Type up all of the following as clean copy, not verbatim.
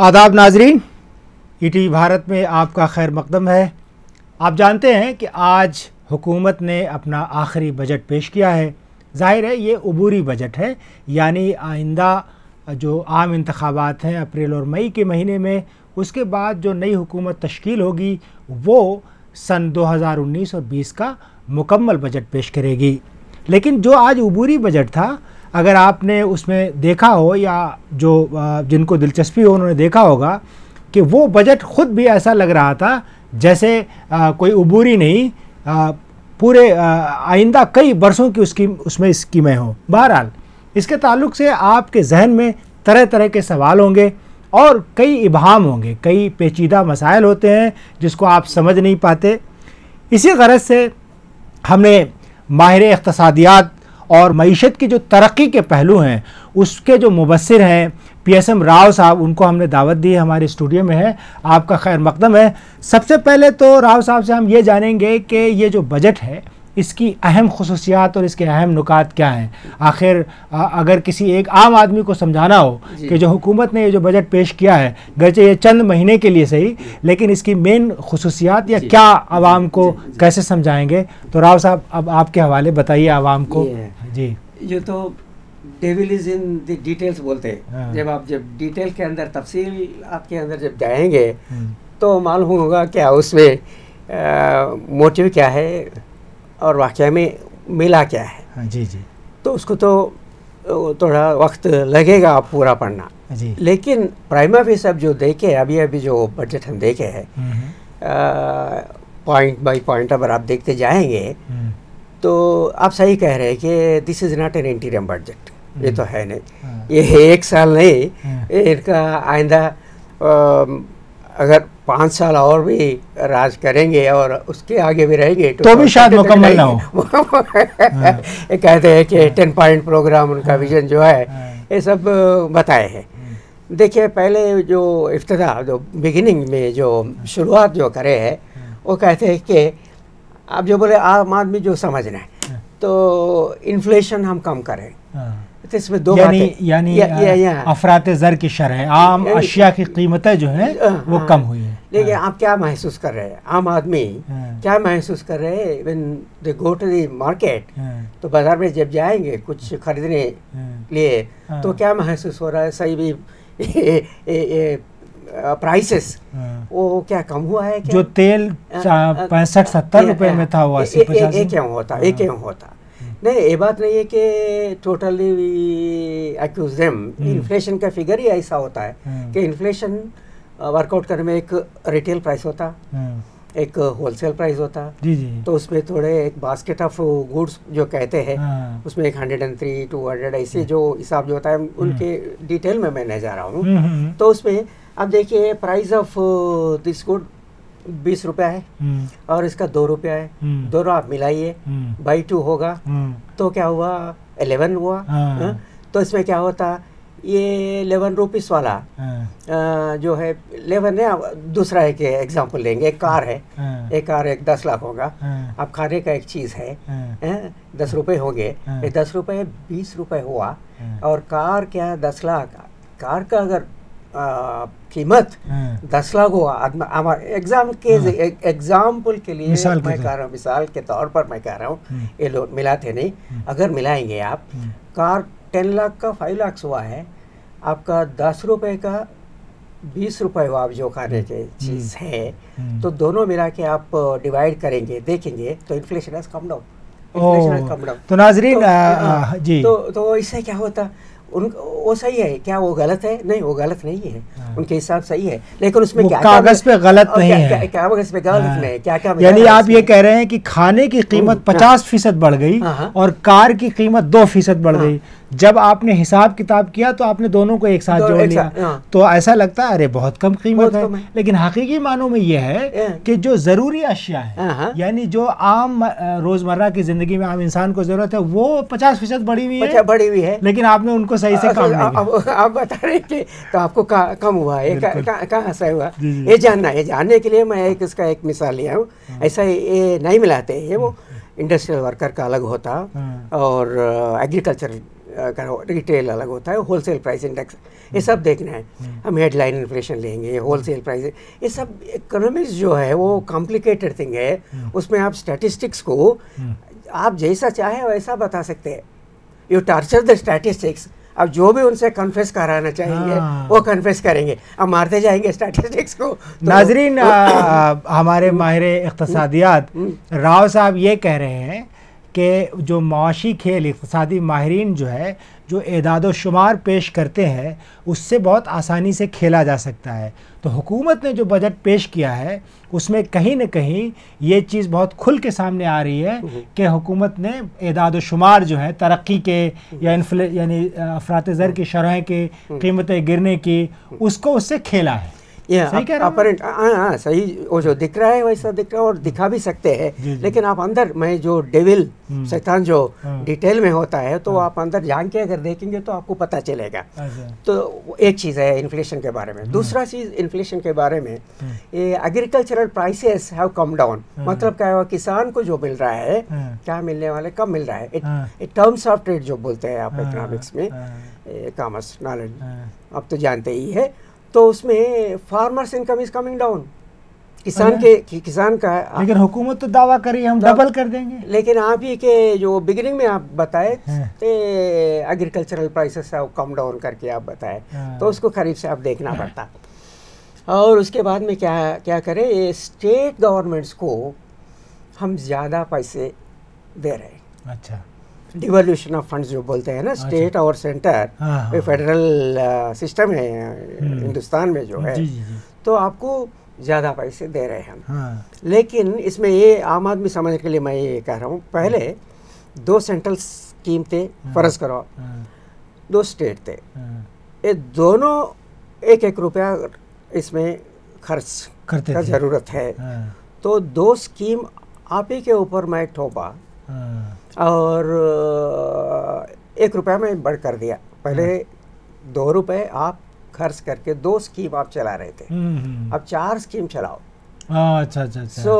आदाब नाजरीन, ईटीवी भारत में आपका खैर मकदम है। आप जानते हैं कि आज हुकूमत ने अपना आखिरी बजट पेश किया है। ज़ाहिर है ये अबूरी बजट है, यानी आइंदा जो आम इंतखाबात हैं अप्रैल और मई के महीने में, उसके बाद जो नई हुकूमत तश्कील होगी वो सन 2019 और 20 का मुकम्मल बजट पेश करेगी। लेकिन जो आज अबूरी बजट था, अगर आपने उसमें देखा हो या जो जिनको दिलचस्पी हो उन्होंने देखा होगा कि वो बजट ख़ुद भी ऐसा लग रहा था जैसे कोई अबूरी नहीं, पूरे आइंदा कई बरसों की उसमें स्कीमें हों। बहरहाल इसके ताल्लुक़ से आपके जहन में तरह तरह के सवाल होंगे और कई इबहाम होंगे, कई पेचीदा मसाइल होते हैं जिसको आप समझ नहीं पाते। इसी गरज से हमने माहिर इक़्तिसादियात और मईशत की जो तरक्की के पहलू हैं उसके जो मुबस्सिर हैं PSM राव साहब, उनको हमने दावत दी है, हमारे स्टूडियो में है। आपका खैर मकदम है। सबसे पहले तो राव साहब से हम ये जानेंगे कि ये जो बजट है इसकी अहम खुसूसियात और इसके अहम नुकात क्या हैं। आखिर अगर किसी एक आम आदमी को समझाना हो कि जो हुकूमत ने ये जो बजट पेश किया है, गरचे ये चंद महीने के लिए सही, लेकिन इसकी मेन खुसूसियात या क्या आवाम को कैसे समझाएंगे, तो राव साहब अब आपके हवाले बताइए आवाम को। जी, ये तो devil is in the details बोलते हैं। जब डिटेल के अंदर तफसील आपके अंदर जब जाएंगे तो मालूम होगा क्या उसमें मोटिव क्या है और वाक़या में मिला क्या है। जी जी, तो उसको तो थोड़ा वक्त लगेगा पूरा पढ़ना जी। लेकिन प्राइमा फेस अब जो देखे अभी जो बजट हम देखे हैं, पॉइंट बाय पॉइंट अगर आप देखते जाएंगे तो आप सही कह रहे हैं कि this is not an इंटीरियम budget. ये तो है नहीं, ये एक साल नहीं, इनका आइंदा अगर 5 साल और भी राज करेंगे और उसके आगे भी रहेंगे तो भी शायद मुकम्मल ना हो। ये कहते हैं कि 10 पॉइंट प्रोग्राम उनका विजन जो है ये सब बताए हैं। देखिए, पहले जो इफ्तिदा जो बिगिनिंग में जो शुरुआत जो करे है वो कहते हैं कि आप जो बोले आम आदमी जो समझना है तो इन्फ्लेशन हम कम करें। तो इसमें दो यानी अफराते ज़र की शरह, आम अशिया की कीमतें जो हैं वो कम हुई है। लेकिन आप क्या महसूस कर रहे हैं, आम आदमी क्या महसूस कर रहे हैं when they go to the market, तो बाजार में जब जाएंगे कुछ खरीदने लिए तो क्या महसूस हो रहा है? सही भी प्राइसेस वो क्या कम हुआ है क्या? जो तेल 65-70 रुपए में था वो 80-50 एक क्यों होता नहीं, ये बात नहीं है कि टोटली एक्यूज देम। इन्फ्लेशन का फिगर ही ऐसा होता है कि इन्फ्लेशन वर्कआउट करने में एक रिटेल प्राइस होता, एक होलसेल प्राइस होता जी जी। तो उसमें थोड़े एक बास्केट ऑफ गुड्स जो कहते हैं उसमें एक 103, 200 ऐसे जो हिसाब जो होता है उनके डिटेल में मैं नहीं जा रहा हूँ। तो उसमें अब देखिए प्राइस ऑफ दिस गुड 20 रुपया है और इसका 2 रुपया है, दोनों आप मिलाइए बाई 2 होगा तो क्या हुआ 11 हुआ। तो इसमें क्या होता, ये 11 रुपीस वाला जो है 11 है। दूसरा एक एग्जांपल लेंगे, एक कार है, एक कार एक 10 लाख होगा। अब खाने का एक चीज़ है 10 रुपये होंगे, 10 रुपये 20 रुपये हुआ और कार क्या 10 लाख। कार का अगर कीमत 10 लाख हुआ, एग्जाम्पल के लिए मैं कह रहा हूँ, मिसाल के तौर पर मैं कह रहा हूँ, ये लोग मिलाते नहीं, अगर मिलाएंगे आप कार 10 लाख का 5 लाख हुआ है, आपका 10 रुपये का 20 रुपये हुआ जो खाने के चीज़ है, तो दोनों मिला के आप डिवाइड करेंगे देखेंगे तो इन्फ्लेशन हैज कम डाउन। तो नाजरीन जी, तो इससे क्या होता, वो सही है क्या? वो गलत है? नहीं, वो गलत नहीं है, उनके हिसाब सही है, लेकिन उसमें क्या कागज पे गलत नहीं है, कागज पे गलत नहीं, क्या यानी आप ये कह रहे हैं कि खाने की कीमत 50% बढ़ गई और कार की कीमत 2% बढ़ गई। जब आपने हिसाब किताब किया तो आपने दोनों को एक साथ जोड़ लिया तो ऐसा लगता है अरे बहुत कम कीमत है, लेकिन हकीकी मानों में ये है कि जो ज़रूरी अशिया है, यानी जो आम रोज़मर्रा की ज़िंदगी में आम इंसान को ज़रूरत है, वो 50% बढ़ी हुई है, लेकिन आपने उनको सही से काम नहीं किया। आप बता रहे कि तो आपको कम हुआ है, कहाँ से हुआ ये जानने के लिए मैं इसका एक मिसाल लिया हूँ। ऐसा ये नहीं मिलाते हैं, वो इंडस्ट्रियल वर्कर का अलग होता और एग्रीकल्चर रिटेल अलग होता है, होलसेल प्राइस इंडेक्स, ये सब देखना है। हम हेडलाइन इन्फ्लेशन लेंगे, होलसेल प्राइस, ये सब इकोनॉमिक्स जो है वो कॉम्प्लिकेटेड थिंग है। उसमें आप स्टैटिस्टिक्स को आप जैसा चाहे वैसा बता सकते हैं। You torture the statistics. अब जो भी उनसे कन्फेस कराना चाहेंगे वो कन्फेस करेंगे, अब मारते जाएंगे स्टैटिस्टिक्स को। तो नाजरीन, हमारे माहिर इक़्तिसादियात राव साहब ये कह रहे हैं कि जो मुआशी खेल इक़्तिसादी माहिरीन जो है जो एदाद शुमार पेश करते हैं उससे बहुत आसानी से खेला जा सकता है। तो हुकूमत ने जो बजट पेश किया है उसमें कहीं न कहीं ये चीज़ बहुत खुल के सामने आ रही है कि हुकूमत ने एदाद शुमार जो है तरक्की के या यानी अफरात ज़र की शरह की कीमतें गिरने की, उसको उससे खेला है। सही कह रहा हूं? हाँ सही, वो जो दिख रहा है वैसा दिख रहा है और दिखा भी सकते हैं, लेकिन आप अंदर में जो डेविल शैतान जो डिटेल में होता है तो आप अंदर जान के अगर देखेंगे तो आपको पता चलेगा। तो एक चीज़ है इन्फ्लेशन के बारे में। दूसरा चीज़ इन्फ्लेशन के बारे में, ये agricultural prices have come down. मतलब क्या है, किसान को जो मिल रहा है, क्या मिलने वाले, कब मिल रहा है, टर्म्स ऑफ ट्रेड जो बोलते हैं आप इकोनॉमिक्स में, कॉमर्स नॉलेज अब तो जानते ही है। तो उसमें farmers income is coming down, किसान का। लेकिन हुकूमत तो दावा करी हम डबल कर देंगे, लेकिन आप ही के जो बिगिनिंग में आप बताए एग्रीकल्चरल प्राइसेस कम डाउन करके आप बताए, तो उसको करीब से आप देखना पड़ता। और उसके बाद में क्या करें, ये स्टेट गवर्नमेंट्स को हम ज़्यादा पैसे दे रहे हैं। अच्छा, डिवोल्यूशन ऑफ फंड्स जो बोलते हैं ना, स्टेट और सेंटर, फेडरल सिस्टम है हिंदुस्तान में जो है, तो आपको ज़्यादा पैसे दे रहे हैं हम। लेकिन इसमें ये आम आदमी समझने के लिए मैं ये कह रहा हूँ, पहले 2 सेंट्रल स्कीम थे, फर्ज करो 2 स्टेट थे, ये दोनों 1-1 रुपया इसमें खर्च करने का ज़रूरत है। तो 2 स्कीम आप ही के ऊपर मैं थोपा और 1 रुपया में बढ़ कर दिया। पहले 2 रुपये आप खर्च करके 2 स्कीम आप चला रहे थे, अब 4 स्कीम चलाओ। अच्छा। So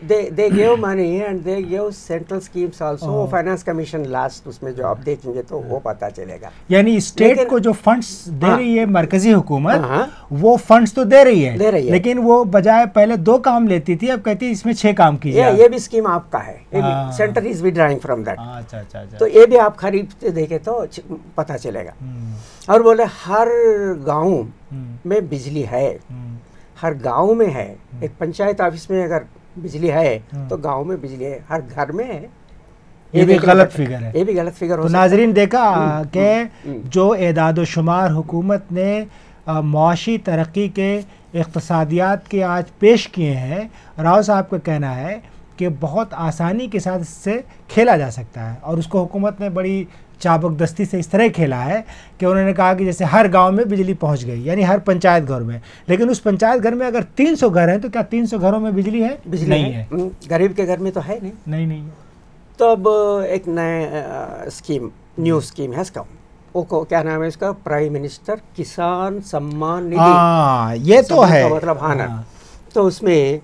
they gave money and they gave central schemes also। Finance commission last उसमें जो आप देखेंगे तो वो पता चलेगा। यानी स्टेट को जो फंड्स दे रही है मरकजी हुकूमत, वो फंड्स तो दे रही है, लेकिन वो बजाय पहले 2 काम लेती थी, अब कहती है इसमें 6 काम कीजिए। ये भी स्कीम आपका है, centre is withdrawing from that. अच्छा। तो ये भी आप खरीद देखे तो पता चलेगा। और बोले हर गाँव में बिजली है, हर गांव में है। एक पंचायत ऑफिस में अगर बिजली है तो गांव में बिजली है, हर घर में है। ये भी गलत फिगर है, ये भी गलत फिगर हो। तो नाजरीन देखा कि जो एदाद शुमार हुकूमत ने मुआशी तरक्की के इक़्तिसादियात के आज पेश किए हैं, राव साहब का कहना है कि बहुत आसानी के साथ इससे खेला जा सकता है। और उसको हुकूमत ने बड़ी चाबकदस्ती से इस तरह खेला है कि उन्होंने कहा कि जैसे हर गांव में बिजली पहुंच गई, यानी हर पंचायत घर में। लेकिन उस पंचायत घर में अगर 300 घर हैं तो क्या 300 घरों में बिजली है? बिजली नहीं है। गरीब के घर में तो है नहीं। तो अब एक नया स्कीम, न्यू स्कीम है इसका, वो क्या नाम है इसका, प्राइम मिनिस्टर किसान सम्मान निधि। ये तो है, मतलब तो उसमें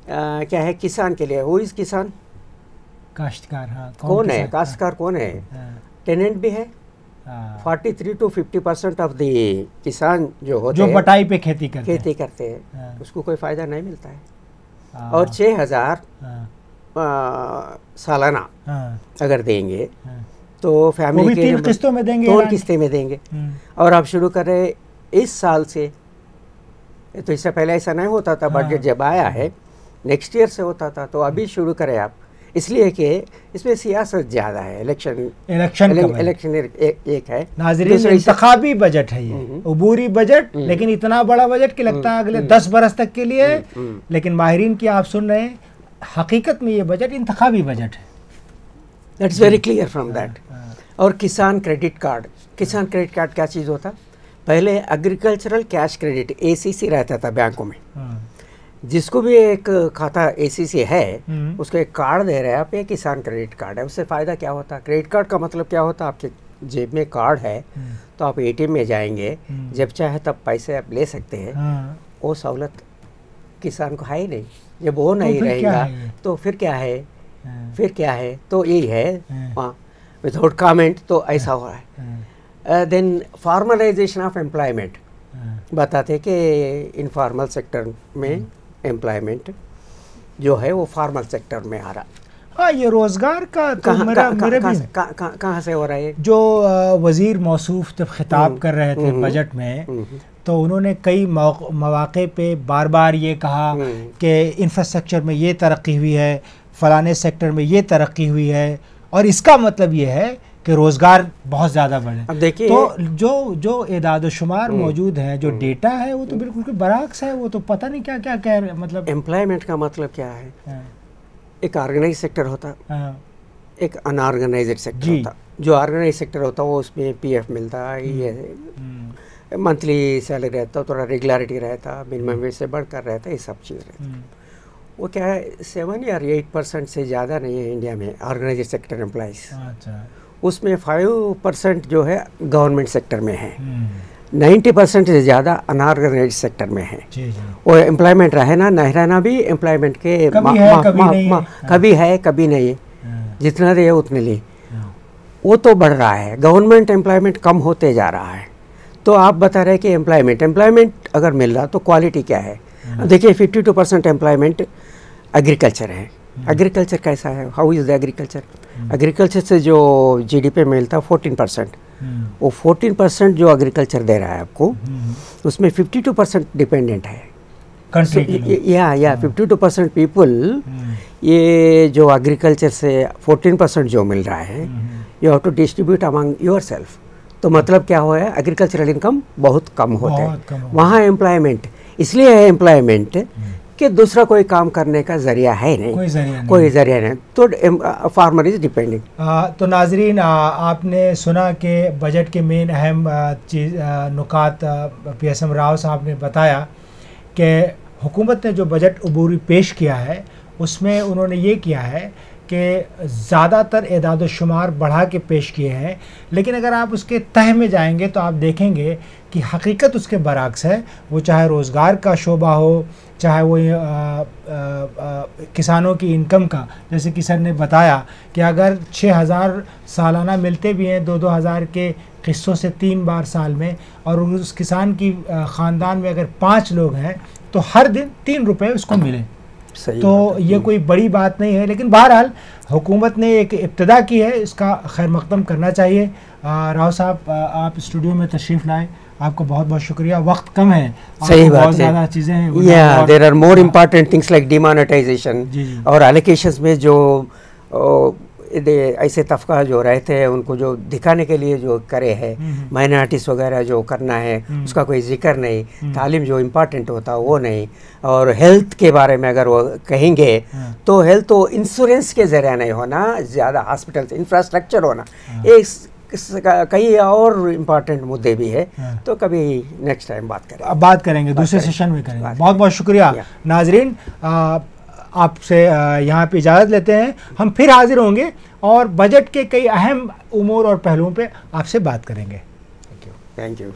क्या है, किसान के लिए, वो इस किसान काश्तकार कौन है, काश्तकार कौन है, टेनेंट भी है। 43 to 50% ऑफ द किसान जो होते हैं, जो बटाई पे खेती करते हैं, उसको कोई फायदा नहीं मिलता है। और 6,000 सालाना अगर देंगे तो फैमिली के 3 किस्तों में देंगे, 2 किस्तें में देंगे। और आप शुरू कर रहे इस साल से, तो इससे पहले ऐसा नहीं होता था, बजट जब आया है नेक्स्ट ईयर से होता था, तो अभी शुरू करें आप, इसलिए कि इसमें सियासत ज़्यादा है, इलेक्शन एक है। नाज़रीन, इंतखाबी बजट है ये, अबूरी बजट, लेकिन इतना बड़ा बजट कि लगता है अगले 10 बरस तक के लिए। लेकिन माहिरीन की आप सुन रहे हैं, हकीकत में ये बजट इंतखाबी बजट है। That is very clear from that. और किसान क्रेडिट कार्ड क्या चीज़ होता, पहले एग्रीकल्चरल कैश क्रेडिट ACC रहता था बैंकों में। जिसको भी एक खाता ACC है उसको एक कार्ड दे रहे हैं आप, ये किसान क्रेडिट कार्ड है। उससे फ़ायदा क्या होता है, क्रेडिट कार्ड का मतलब क्या होता है, आपके जेब में कार्ड है तो आप ATM में जाएंगे, जब चाहे तब पैसे आप ले सकते हैं। वो सहूलत किसान को है ही नहीं। जब वो नहीं रहेगा तो फिर क्या है, तो यही है विदाउट कमेंट, तो ऐसा हो रहा है। देन फॉर्मलाइजेशन ऑफ एम्प्लॉयमेंट, बताते कि इनफॉर्मल सेक्टर में एम्प्लॉयमेंट जो है वो फॉर्मल सेक्टर में आ रहा। हाँ, ये रोज़गार का तो कहाँ से हो रहा है? जो वज़ीर मौसूफ जब खिताब कर रहे थे बजट में, तो उन्होंने कई मौक़े पे बार बार ये कहा कि इंफ्रास्ट्रक्चर में ये तरक्की हुई है, फ़लाने सेक्टर में ये तरक्की हुई है, और इसका मतलब ये है कि रोज़गार बहुत ज़्यादा बढ़े। अब देखिए, तो जो एदाद शुमार मौजूद है, जो डेटा है, वो तो बिल्कुल बरअक्स है। वो तो पता नहीं क्या क्या कह रहे, मतलब एम्प्लॉयमेंट का मतलब क्या है? एक ऑर्गेनाइज सेक्टर होता, एक अनऑर्गेनाइज्ड सेक्टर होता। जो ऑर्गेनाइज सेक्टर होता वो उसमें पीएफ मिलता, ये मंथली सैलरी रहता, थोड़ा रेगुलरिटी रहता, मिनिमम वेज से बढ़कर रहता, ये सब चीज़ रहता। वो क्या है, 7 या 8% से ज़्यादा नहीं है इंडिया में ऑर्गेनाइज्ड सेक्टर एम्प्लॉइज। उसमें 5% जो है गवर्नमेंट सेक्टर में है, 90% से ज़्यादा अनऑर्गेनाइज्ड सेक्टर में है। वो एम्प्लॉयमेंट रहना नहीं रहना भी एम्प्लॉयमेंट के कभी है कभी नहीं, जितना दे उतने लिए, वो तो बढ़ रहा है। गवर्नमेंट एम्प्लॉयमेंट कम होते जा रहा है। तो आप बता रहे कि एम्प्लॉयमेंट अगर मिल रहा तो क्वालिटी क्या है? देखिए 52% एम्प्लॉयमेंट एग्रीकल्चर है। एग्रीकल्चर कैसा है? How is the agriculture? Agriculture से जो जीडीपी मिलता है 14%, वो 14% जो एग्रीकल्चर दे रहा है आपको, उसमें 52% डिपेंडेंट है कंट्री के। या 52% पीपल, ये जो एग्रीकल्चर से 14% जो मिल रहा है, you have to distribute among yourself. तो मतलब क्या हुआ है, एग्रीकल्चरल इनकम बहुत कम होता है वहाँ। एम्प्लॉयमेंट इसलिए है एम्प्लॉयमेंट कि दूसरा कोई काम करने का जरिया है नहीं, कोई जरिया नहीं, तो फार्मर इज डिपेंडिंग। तो नाजरीन, आपने सुना कि बजट के मेन अहम नुकात PSM राव साहब ने बताया कि हुकूमत ने जो बजट अबूरी पेश किया है, उसमें उन्होंने ये किया है कि ज़्यादातर एदाद शुमार बढ़ा के पेश किए हैं, लेकिन अगर आप उसके तह में जाएंगे तो आप देखेंगे कि हकीकत उसके बरअक्स है। वो चाहे रोज़गार का शोबा हो, चाहे वो किसानों की इनकम का, जैसे कि सर ने बताया कि अगर 6,000 सालाना मिलते भी हैं 2-2 हज़ार के किस्तों से 3 बार साल में, और उस किसान की ख़ानदान में अगर 5 लोग हैं तो हर दिन 3 रुपये उसको मिले, तो ये कोई बड़ी बात नहीं है। लेकिन बहरहाल हुकूमत ने एक इब्तिदा की है, इसका खैर मकदम करना चाहिए। राव साहब, आप स्टूडियो में तशरीफ़ लाए, आपका बहुत बहुत शुक्रिया। वक्त कम है, सही बात है, बहुत ज़्यादा चीज़ें हैं। या there are more important things like demonetisation और एलोकेशंस में जो ऐसे तबका जो रहते हैं उनको जो दिखाने के लिए जो करे है, माइनॉरिटीज़ वगैरह जो करना है उसका कोई जिक्र नहीं, तालीम जो इम्पॉर्टेंट होता है वो नहीं, और हेल्थ के बारे में अगर वो कहेंगे तो हेल्थ तो इंश्योरेंस के ज़रिए नहीं होना, ज़्यादा हॉस्पिटल इंफ्रास्ट्रक्चर होना, एक कई और इम्पॉर्टेंट मुद्दे भी है। तो कभी नेक्स्ट टाइम बात करेंगे, दूसरे सेशन में करेंगे। बहुत बहुत शुक्रिया नाजरीन, आपसे यहाँ पे इजाज़त लेते हैं। हम फिर हाजिर होंगे और बजट के कई अहम उमूर और पहलुओं पे आपसे बात करेंगे। Thank you.